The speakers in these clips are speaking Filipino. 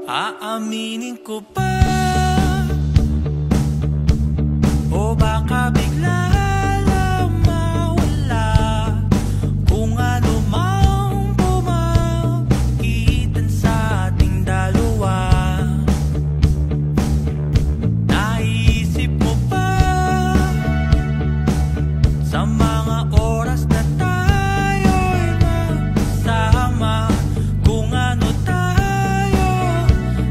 Aaminin ko pa, o baka bigla lang mawala kung ano mang bumagitan sa ating dalawa. Naisip mo pa sa mga oras na tayo'y magkasama, kung ano tayo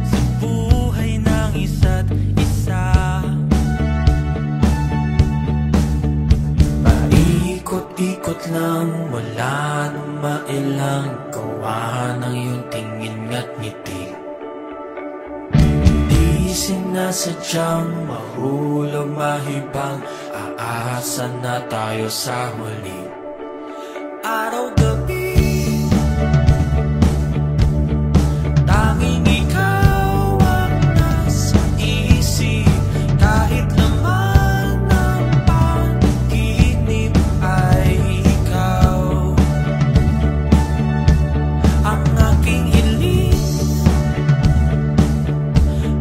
sa buhay ng isa't isa. Paikot-ikot lang, wala nang mailang gawa ng iyong tingin at ngiti. Di sinasadyang mahulog, mahibang, aasa na tayo sa huli. Araw-gabi, tanging ikaw ang nasa isip, kahit laman ng panaginip ay ikaw. Ang aking hiling,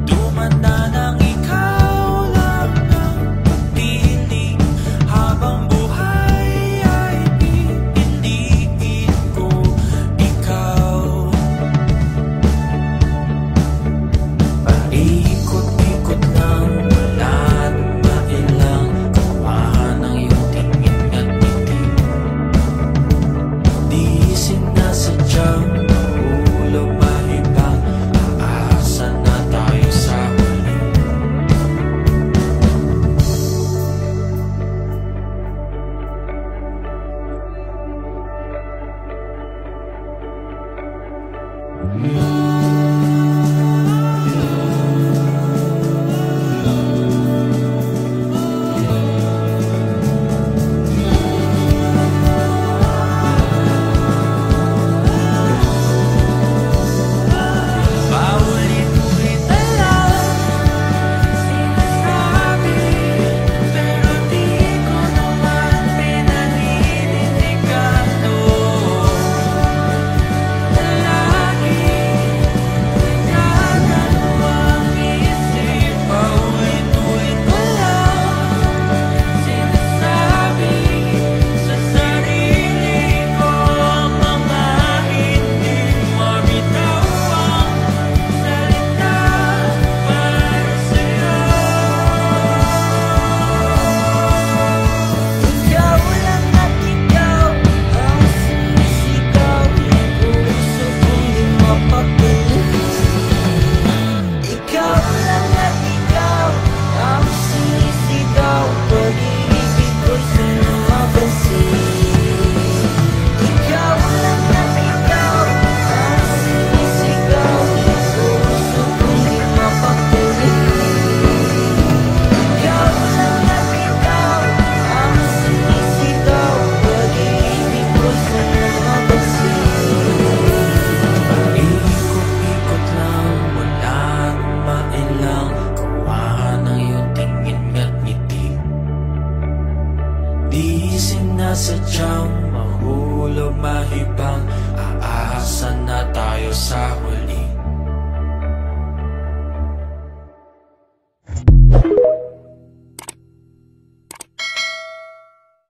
dumanda ng ikaw lang ang pagpiling, habang buhay ay pipiliin ko ikaw. Paikot-ikot lang, wala nang mailang gawa ng iyong tingin at ngiti. Di sinasadyang mahulog, mahibang, aasa na tayo sa huli. Paulit-ulit na lang sinasabi, pero di ko naman pinaninindigan to. Lagi nagdadalawang isip, paulit-ulit na lang sinasabi sa sarili ko ang mga hindi mabitawang salita para sa'yo. Ikaw lang at ikaw ang sumisigaw, puso kong di mapagpili. Ikaw lang at ikaw ang sumisigaw, pag-ibig ko'y sa'yo mapansin. Ikaw lang at ikaw ang sumisigaw, puso kong di mapagpili. Ikaw lang at ikaw ang sumisigaw, pag-ibig ko'y sa'yo mapansin. Paikot-ikot lang, wala nang mailang gawa ng iyong tingin at ngiti. Di sinasadyang mahulog, mahibang, aasa na tayo sa huli.